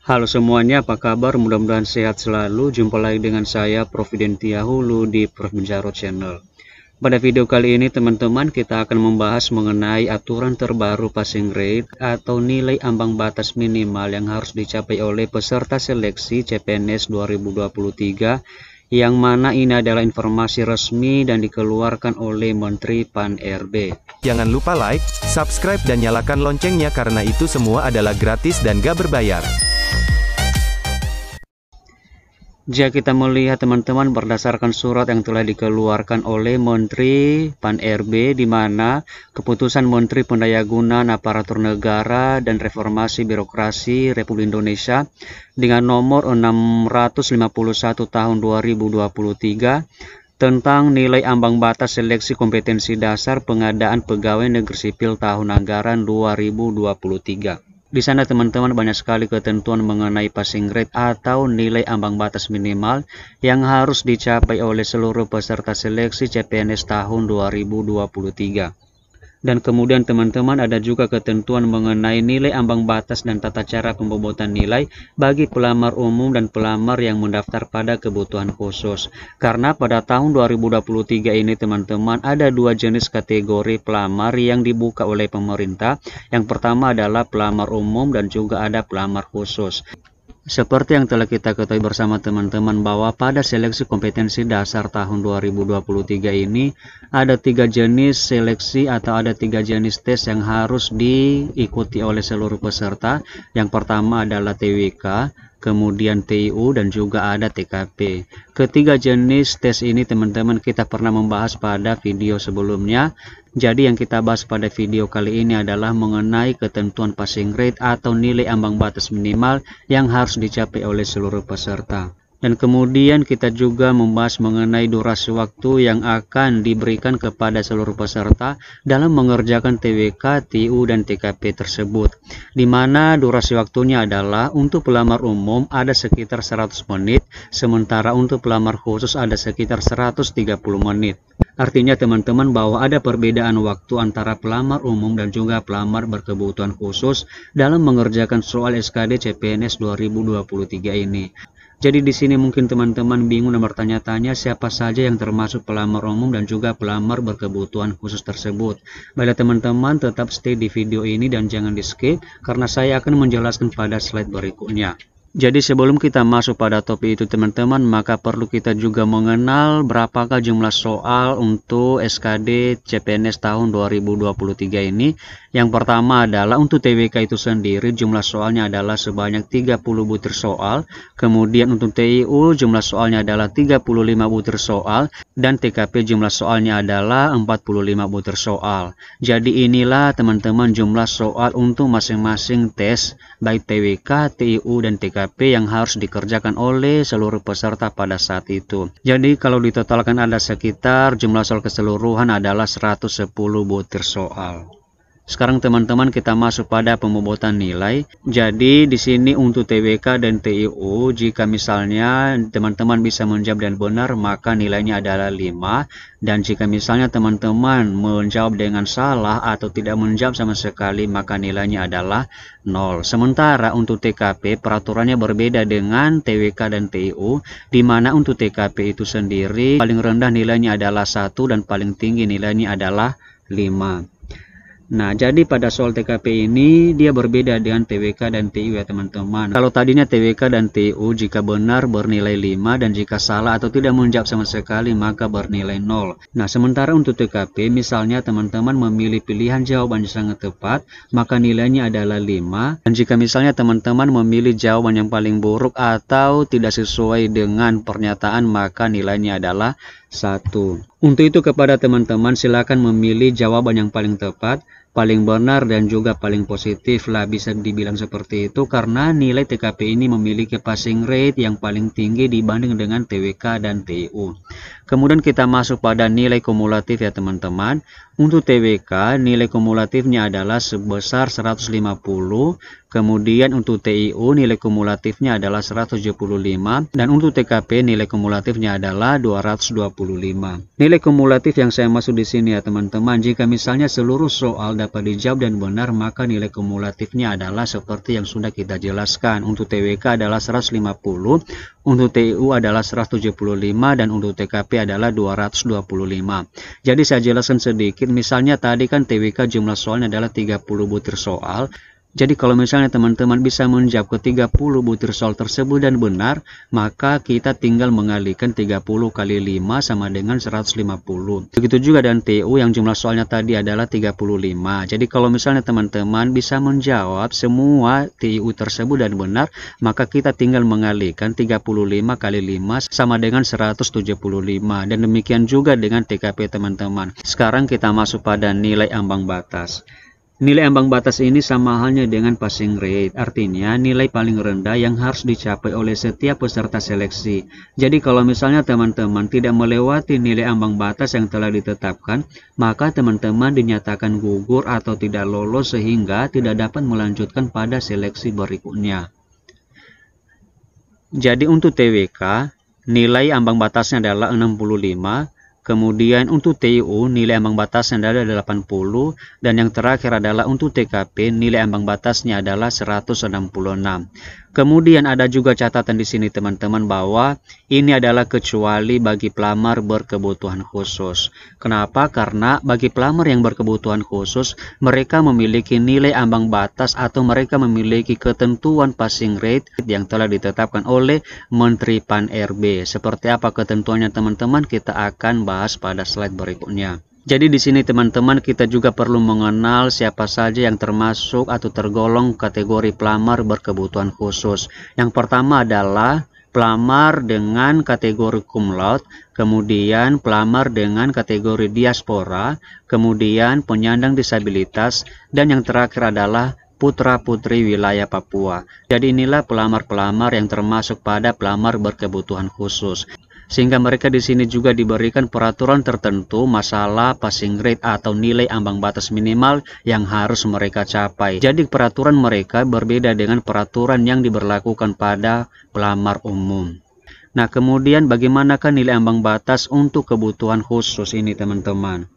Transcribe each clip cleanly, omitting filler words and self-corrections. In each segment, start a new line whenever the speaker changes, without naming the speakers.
Halo semuanya, apa kabar? Mudah-mudahan sehat selalu. Jumpa lagi dengan saya, Providentia Hulu di Prof Benjaro Channel. Pada video kali ini teman-teman, kita akan membahas mengenai aturan terbaru passing rate atau nilai ambang batas minimal yang harus dicapai oleh peserta seleksi CPNS 2023, yang mana ini adalah informasi resmi dan dikeluarkan oleh Menteri Pan-RB.
Jangan lupa like, subscribe dan nyalakan loncengnya karena itu semua adalah gratis dan gak berbayar.
Jika kita melihat teman-teman berdasarkan surat yang telah dikeluarkan oleh Menteri Pan-RB, di mana keputusan Menteri Pendayagunaan Aparatur Negara dan Reformasi Birokrasi Republik Indonesia dengan nomor 651 tahun 2023 tentang nilai ambang batas seleksi kompetensi dasar pengadaan pegawai negeri sipil tahun anggaran 2023. Di sana teman-teman banyak sekali ketentuan mengenai passing rate atau nilai ambang batas minimal yang harus dicapai oleh seluruh peserta seleksi CPNS tahun 2023. Dan kemudian teman-teman ada juga ketentuan mengenai nilai ambang batas dan tata cara pembobotan nilai bagi pelamar umum dan pelamar yang mendaftar pada kebutuhan khusus. Karena pada tahun 2023 ini teman-teman ada dua jenis kategori pelamar yang dibuka oleh pemerintah. Yang pertama adalah pelamar umum dan juga ada pelamar khusus. Seperti yang telah kita ketahui bersama teman-teman bahwa pada seleksi kompetensi dasar tahun 2023 ini ada tiga jenis seleksi atau ada tiga jenis tes yang harus diikuti oleh seluruh peserta. Yang pertama adalah TWK, kemudian TIU dan juga ada TKP. Ketiga jenis tes ini teman-teman kita pernah membahas pada video sebelumnya. Jadi yang kita bahas pada video kali ini adalah mengenai ketentuan passing rate atau nilai ambang batas minimal yang harus dicapai oleh seluruh peserta. Dan kemudian kita juga membahas mengenai durasi waktu yang akan diberikan kepada seluruh peserta dalam mengerjakan TWK, TIU, dan TKP tersebut. Di mana durasi waktunya adalah untuk pelamar umum ada sekitar 100 menit, sementara untuk pelamar khusus ada sekitar 130 menit. Artinya teman-teman bahwa ada perbedaan waktu antara pelamar umum dan juga pelamar berkebutuhan khusus dalam mengerjakan soal SKD CPNS 2023 ini. Jadi di sini mungkin teman-teman bingung dan bertanya-tanya siapa saja yang termasuk pelamar umum dan juga pelamar berkebutuhan khusus tersebut. Baiklah teman-teman, tetap stay di video ini dan jangan di skip karena saya akan menjelaskan pada slide berikutnya. Jadi sebelum kita masuk pada topik itu teman-teman, maka perlu kita juga mengenal berapakah jumlah soal untuk SKD CPNS tahun 2023 ini. Yang pertama adalah untuk TWK itu sendiri jumlah soalnya adalah sebanyak 30 butir soal. Kemudian untuk TIU jumlah soalnya adalah 35 butir soal. Dan TKP jumlah soalnya adalah 45 butir soal. Jadi inilah teman-teman jumlah soal untuk masing-masing tes baik TWK, TIU, dan TKP yang harus dikerjakan oleh seluruh peserta pada saat itu. Jadi kalau ditotalkan ada sekitar jumlah soal keseluruhan adalah 110 butir soal. Sekarang teman-teman kita masuk pada pembobotan nilai. Jadi di sini untuk TWK dan TIU jika misalnya teman-teman bisa menjawab dan benar maka nilainya adalah 5. Dan jika misalnya teman-teman menjawab dengan salah atau tidak menjawab sama sekali maka nilainya adalah 0. Sementara untuk TKP peraturannya berbeda dengan TWK dan TIU, di mana untuk TKP itu sendiri paling rendah nilainya adalah 1 dan paling tinggi nilainya adalah 5. Nah, jadi pada soal TKP ini dia berbeda dengan TWK dan TIU ya teman-teman. Kalau tadinya TWK dan TIU jika benar bernilai 5 dan jika salah atau tidak menjawab sama sekali maka bernilai 0. Nah, sementara untuk TKP misalnya teman-teman memilih pilihan jawaban yang sangat tepat maka nilainya adalah 5. Dan jika misalnya teman-teman memilih jawaban yang paling buruk atau tidak sesuai dengan pernyataan maka nilainya adalah 1. Untuk itu kepada teman-teman silakan memilih jawaban yang paling tepat, paling benar dan juga paling positif lah bisa dibilang seperti itu karena nilai TKP ini memiliki passing rate yang paling tinggi dibanding dengan TWK dan TIU. Kemudian kita masuk pada nilai kumulatif ya teman-teman. Untuk TWK nilai kumulatifnya adalah sebesar 150. Kemudian untuk TIU nilai kumulatifnya adalah 175 dan untuk TKP nilai kumulatifnya adalah 225. Nilai kumulatif yang saya maksud di sini ya teman-teman, jika misalnya seluruh soal dapat dijawab dan benar, maka nilai kumulatifnya adalah seperti yang sudah kita jelaskan. Untuk TWK adalah 150, untuk TIU adalah 175, dan untuk TKP adalah 225. Jadi saya jelaskan sedikit, misalnya tadi kan TWK jumlah soalnya adalah 30 butir soal. Jadi kalau misalnya teman-teman bisa menjawab ke 30 butir soal tersebut dan benar, maka kita tinggal mengalihkan 30 kali 5 sama dengan 150. Begitu juga dengan TU yang jumlah soalnya tadi adalah 35. Jadi kalau misalnya teman-teman bisa menjawab semua TU tersebut dan benar, maka kita tinggal mengalihkan 35 kali 5 sama dengan 175. Dan demikian juga dengan TKP teman-teman. Sekarang kita masuk pada nilai ambang batas. Nilai ambang batas ini sama halnya dengan passing rate, artinya nilai paling rendah yang harus dicapai oleh setiap peserta seleksi. Jadi kalau misalnya teman-teman tidak melewati nilai ambang batas yang telah ditetapkan, maka teman-teman dinyatakan gugur atau tidak lolos sehingga tidak dapat melanjutkan pada seleksi berikutnya. Jadi untuk TWK, nilai ambang batasnya adalah 65. Kemudian untuk TIU nilai ambang batasnya adalah 80, dan yang terakhir adalah untuk TKP nilai ambang batasnya adalah 166. Kemudian ada juga catatan di sini teman-teman bahwa ini adalah kecuali bagi pelamar berkebutuhan khusus. Kenapa? Karena bagi pelamar yang berkebutuhan khusus, mereka memiliki nilai ambang batas atau mereka memiliki ketentuan passing rate yang telah ditetapkan oleh Menteri Pan-RB. Seperti apa ketentuannya teman-teman? Kita akan bahas pada slide berikutnya. Jadi di sini teman-teman kita juga perlu mengenal siapa saja yang termasuk atau tergolong kategori pelamar berkebutuhan khusus. Yang pertama adalah pelamar dengan kategori cum laude, kemudian pelamar dengan kategori diaspora, kemudian penyandang disabilitas, dan yang terakhir adalah putra-putri wilayah Papua. Jadi inilah pelamar-pelamar yang termasuk pada pelamar berkebutuhan khusus. Sehingga mereka di sini juga diberikan peraturan tertentu masalah passing rate atau nilai ambang batas minimal yang harus mereka capai. Jadi peraturan mereka berbeda dengan peraturan yang diberlakukan pada pelamar umum. Nah, kemudian bagaimanakah nilai ambang batas untuk kebutuhan khusus ini teman-teman?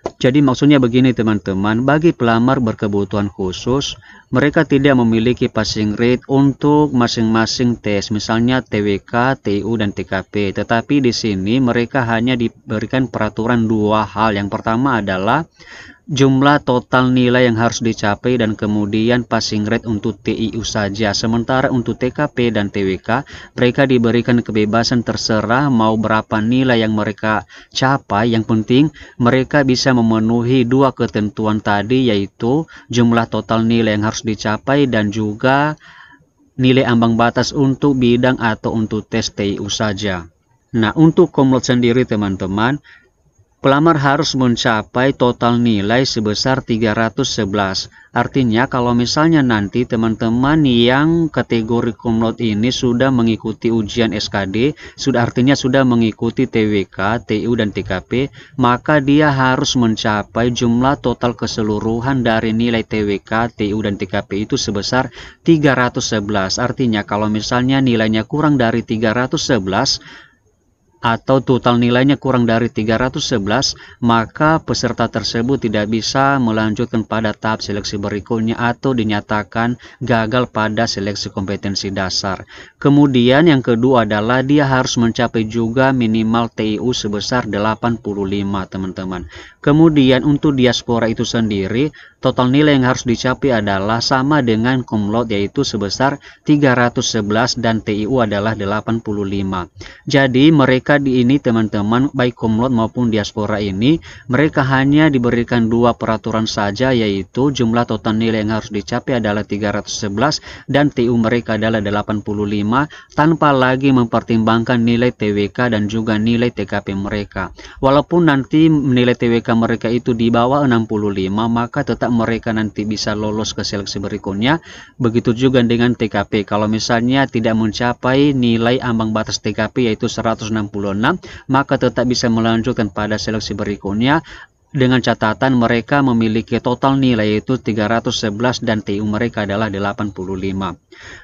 Jadi maksudnya begini teman-teman, bagi pelamar berkebutuhan khusus, mereka tidak memiliki passing rate untuk masing-masing tes, misalnya TWK, TIU, dan TKP. Tetapi di sini mereka hanya diberikan peraturan dua hal. Yang pertama adalah jumlah total nilai yang harus dicapai dan kemudian passing rate untuk TIU saja. Sementara untuk TKP dan TWK, mereka diberikan kebebasan terserah mau berapa nilai yang mereka capai. Yang penting mereka bisa memenuhi dua ketentuan tadi, yaitu jumlah total nilai yang harus dicapai dan juga nilai ambang batas untuk bidang atau untuk tes TIU saja. Nah, untuk cum laude sendiri teman-teman, pelamar harus mencapai total nilai sebesar 311. Artinya kalau misalnya nanti teman-teman yang kategori cum laude ini sudah mengikuti ujian SKD, artinya sudah mengikuti TWK, TIU, dan TKP, maka dia harus mencapai jumlah total keseluruhan dari nilai TWK, TIU, dan TKP itu sebesar 311. Artinya kalau misalnya nilainya kurang dari 311, atau total nilainya kurang dari 311, maka peserta tersebut tidak bisa melanjutkan pada tahap seleksi berikutnya atau dinyatakan gagal pada seleksi kompetensi dasar. Kemudian yang kedua adalah dia harus mencapai juga minimal TIU sebesar 85 teman-teman. Kemudian untuk diaspora itu sendiri, total nilai yang harus dicapai adalah sama dengan cum laude, yaitu sebesar 311 dan TIU adalah 85. Jadi mereka di ini teman-teman, baik cum laude maupun diaspora ini, mereka hanya diberikan dua peraturan saja, yaitu jumlah total nilai yang harus dicapai adalah 311 dan TIU mereka adalah 85, tanpa lagi mempertimbangkan nilai TWK dan juga nilai TKP mereka. Walaupun nanti nilai TWK mereka itu di bawah 65, maka tetap mereka nanti bisa lolos ke seleksi berikutnya. Begitu juga dengan TKP. Kalau misalnya tidak mencapai nilai ambang batas TKP yaitu 166, maka tetap bisa melanjutkan pada seleksi berikutnya. dengan catatan mereka memiliki total nilai itu 311 dan TIU mereka adalah 85.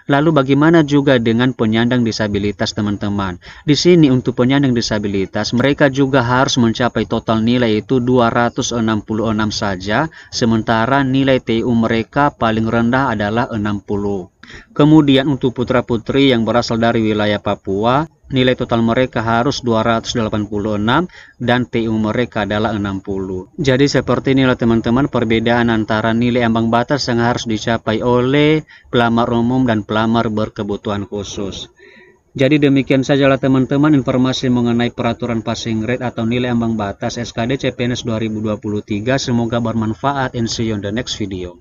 Lalu bagaimana juga dengan penyandang disabilitas teman-teman? Di sini untuk penyandang disabilitas mereka juga harus mencapai total nilai itu 266 saja, sementara nilai TIU mereka paling rendah adalah 60. Kemudian untuk putra-putri yang berasal dari wilayah Papua, nilai total mereka harus 286 dan TIU mereka adalah 60. Jadi seperti inilah teman-teman perbedaan antara nilai ambang batas yang harus dicapai oleh pelamar umum dan pelamar berkebutuhan khusus. Jadi demikian sajalah teman-teman informasi mengenai peraturan passing grade atau nilai ambang batas SKD CPNS 2023. Semoga bermanfaat and see you on the next video.